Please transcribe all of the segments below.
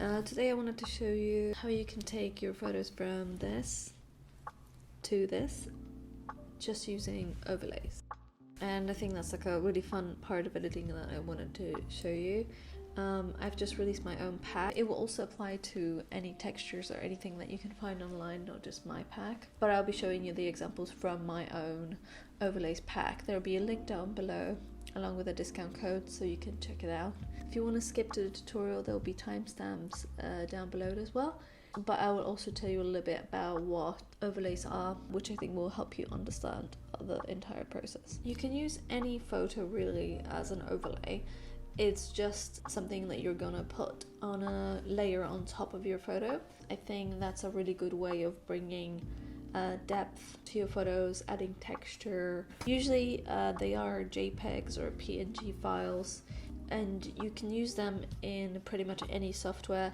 Today I wanted to show you how you can take your photos from this to this just using overlays. And I think that's like a really fun part of editing that I wanted to show you. I've just released my own pack. It will also apply to any textures or anything that you can find online, not just my pack. But I'll be showing you the examples from my own overlays pack. There'll be a link down below along with a discount code so you can check it out. If you want to skip to the tutorial, there'll be timestamps down below as well. But I will also tell you a little bit about what overlays are, which I think will help you understand the entire process. You can use any photo really as an overlay. It's just something that you're gonna put on a layer on top of your photo. I think that's a really good way of bringing depth to your photos, adding texture. Usually they are JPEGs or PNG files, and you can use them in pretty much any software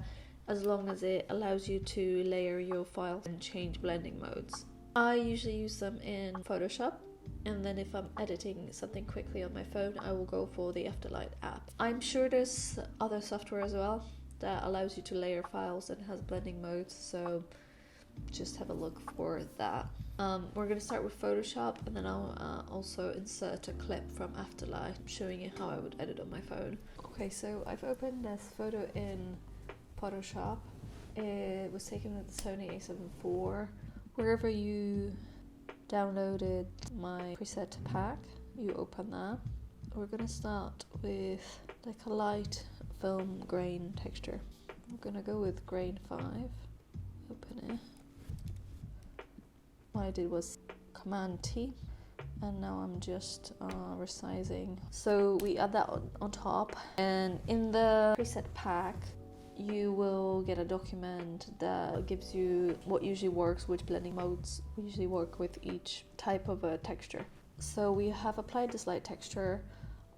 as long as it allows you to layer your files and change blending modes. I usually use them in Photoshop, and then if I'm editing something quickly on my phone, I will go for the Afterlight app. I'm sure there's other software as well that allows you to layer files and has blending modes, so just have a look for that. We're going to start with Photoshop, and then I'll also insert a clip from Afterlight showing you how I would edit on my phone. Okay, so I've opened this photo in Photoshop. It was taken with the Sony a7 IV. Wherever you downloaded my preset pack, you open that. We're gonna start with like a light film grain texture. I'm gonna go with grain 5. Open it. What I did was Command T, and now I'm just resizing. So we add that on top, and in the preset pack you will get a document that gives you what usually works, which blending modes usually work with each type of a texture. So we have applied this light texture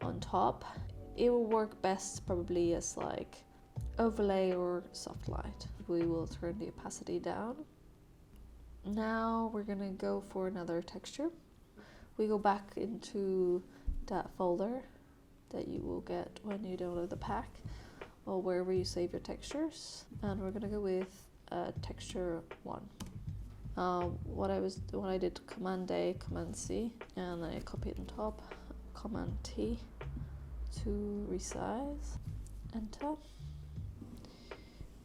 on top. It will work best probably as like overlay or soft light. We will turn the opacity down. Now we're gonna go for another texture. We go back into that folder that you will get when you download the pack, or wherever you save your textures, and we're gonna go with texture 1. What I did Command A, Command C, and then I copied on top, Command T to resize, Enter,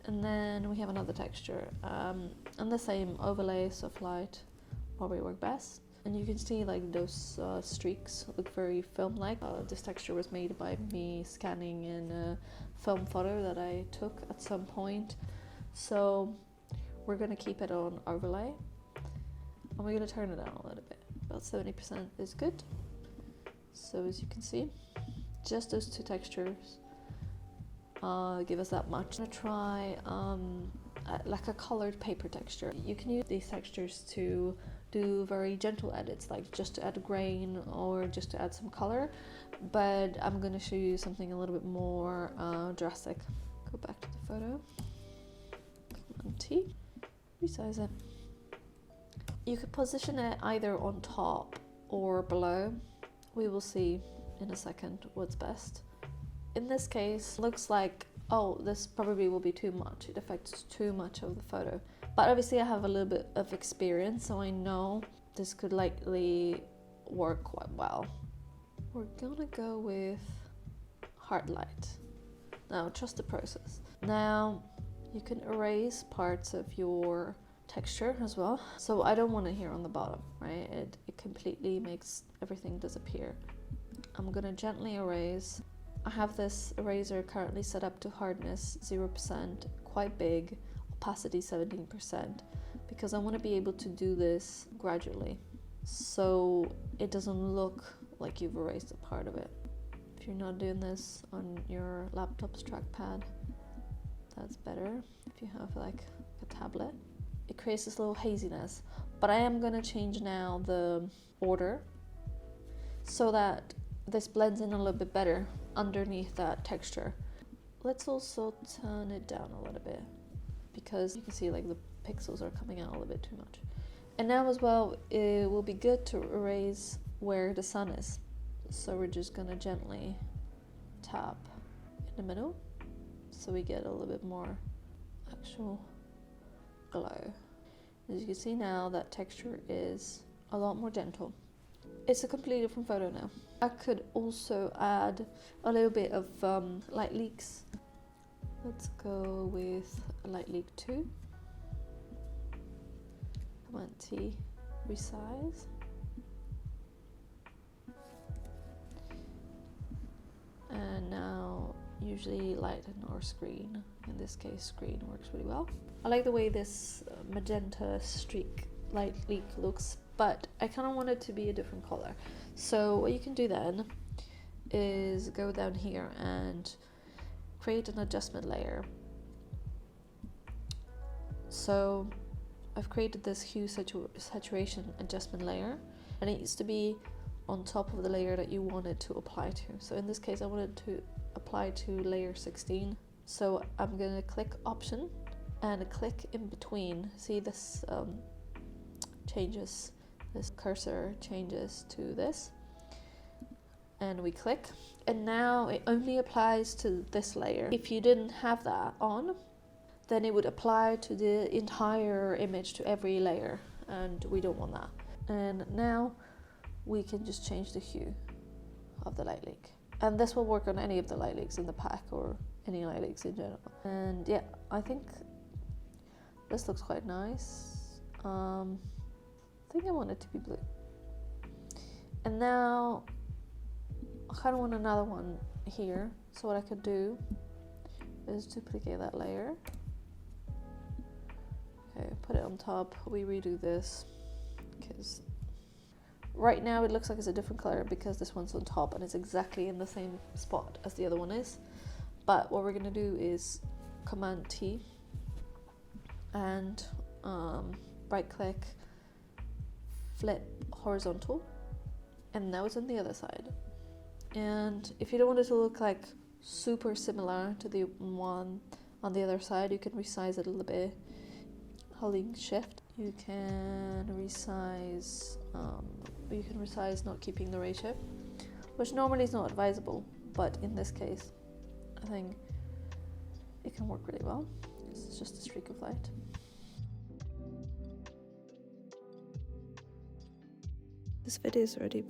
and then we have another texture, and the same overlay, soft light, probably work best. And you can see like those streaks look very film-like. This texture was made by me scanning in a film photo that I took at some point. So we're gonna keep it on overlay, and we're gonna turn it down a little bit. About 70% is good. So as you can see, just those two textures give us that much. I'm gonna try like a colored paper texture. You can use these textures to do very gentle edits, like just to add grain or just to add some color, but I'm going to show you something a little bit more drastic. Go back to the photo, Command T, resize it. You could position it either on top or below. We will see in a second what's best. In this case, looks like, oh, this probably will be too much. It affects too much of the photo. But obviously I have a little bit of experience, so I know this could likely work quite well. We're gonna go with hard light. Now, trust the process. Now, you can erase parts of your texture as well. So I don't want it here on the bottom, right? It completely makes everything disappear. I'm gonna gently erase. I have this eraser currently set up to hardness 0%, quite big, opacity 17%, because I want to be able to do this gradually so it doesn't look like you've erased a part of it. If you're not doing this on your laptop's trackpad, that's better. If you have like a tablet, it creates this little haziness. But I am going to change now the order so that this blends in a little bit better underneath that texture. Let's also turn it down a little bit, because you can see like the pixels are coming out a little bit too much. And now as well, it will be good to erase where the sun is. So we're just gonna gently tap in the middle so we get a little bit more actual glow. As you can see now, that texture is a lot more gentle. It's a completely different photo now. I could also add a little bit of light leaks. Let's go with light leak 2. Command T, resize. And now usually lighten or screen. In this case, screen works really well. I like the way this magenta streak light leak looks, but I kind of want it to be a different color. So what you can do then is go down here and create an adjustment layer. So I've created this hue saturation adjustment layer, and it used to be on top of the layer that you wanted to apply to. So in this case, I wanted to apply to layer 16. So I'm gonna click Option and click in between. See this changes, this cursor changes to this, and we click, and now it only applies to this layer. If you didn't have that on, then it would apply to the entire image, to every layer, and we don't want that. And now we can just change the hue of the light leak, and this will work on any of the light leaks in the pack or any light leaks in general. And yeah, I think this looks quite nice. I think I want it to be blue. And now I kind of want another one here, so what I could do is duplicate that layer. Okay, put it on top. We redo this because right now it looks like it's a different color because this one's on top and it's exactly in the same spot as the other one is. But what we're gonna do is Command T and right click, flip horizontal, and now it's on the other side. And if you don't want it to look like super similar to the one on the other side, you can resize it a little bit. Holding Shift, you can resize. Not keeping the ratio, which normally is not advisable, but in this case, I think it can work really well. It's just a streak of light. This video is already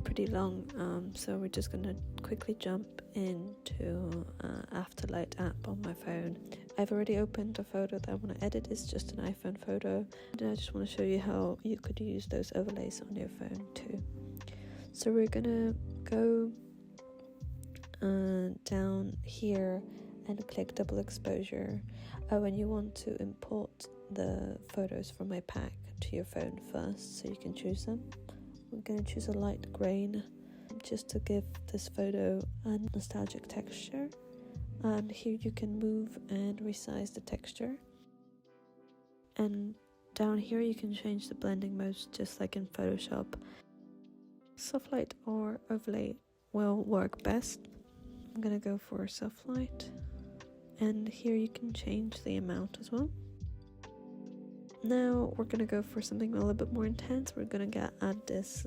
pretty long, so we're just gonna quickly jump into Afterlight app on my phone. I've already opened a photo that I want to edit. It's just an iPhone photo, and I just want to show you how you could use those overlays on your phone too. So we're gonna go down here and click double exposure when you want to import the photos from my pack to your phone first, so you can choose them. I'm going to choose a light grain just to give this photo a nostalgic texture, and here you can move and resize the texture, and down here you can change the blending modes just like in Photoshop. Soft light or overlay will work best. I'm gonna go for soft light, and here you can change the amount as well. Now we're gonna go for something a little bit more intense. We're gonna add this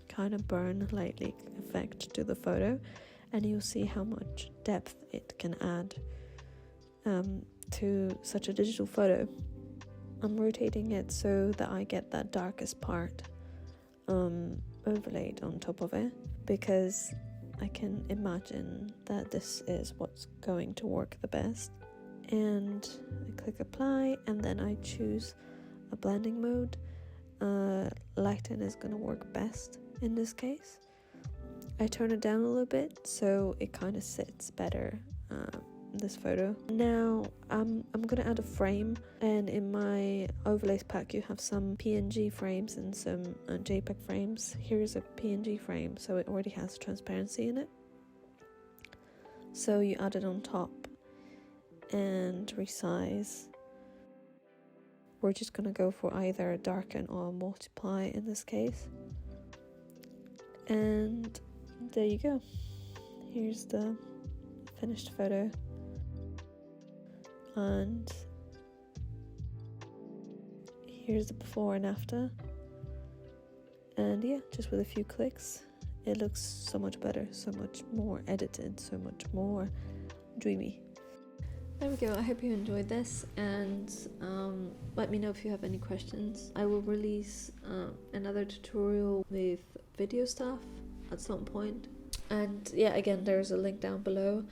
kind of burn light leak effect to the photo, and you'll see how much depth it can add to such a digital photo. I'm rotating it so that I get that darkest part overlaid on top of it, because I can imagine that this is what's going to work the best. And I click apply, and then I choose a blending mode. Lighten is going to work best in this case. I turn it down a little bit so it kind of sits better, this photo. Now I'm going to add a frame, and in my overlays pack you have some PNG frames and some JPEG frames. Here's a PNG frame, so it already has transparency in it. So you add it on top and resize. We're just going to go for either a darken or a multiply in this case. And there you go. Here's the finished photo. And here's the before and after. And yeah, just with a few clicks, it looks so much better, so much more edited, so much more dreamy. There we go. I hope you enjoyed this, and let me know if you have any questions. I will release another tutorial with video stuff at some point. And yeah, again, there's a link down below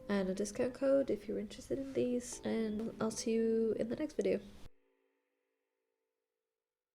and a discount code if you're interested in these. And I'll see you in the next video.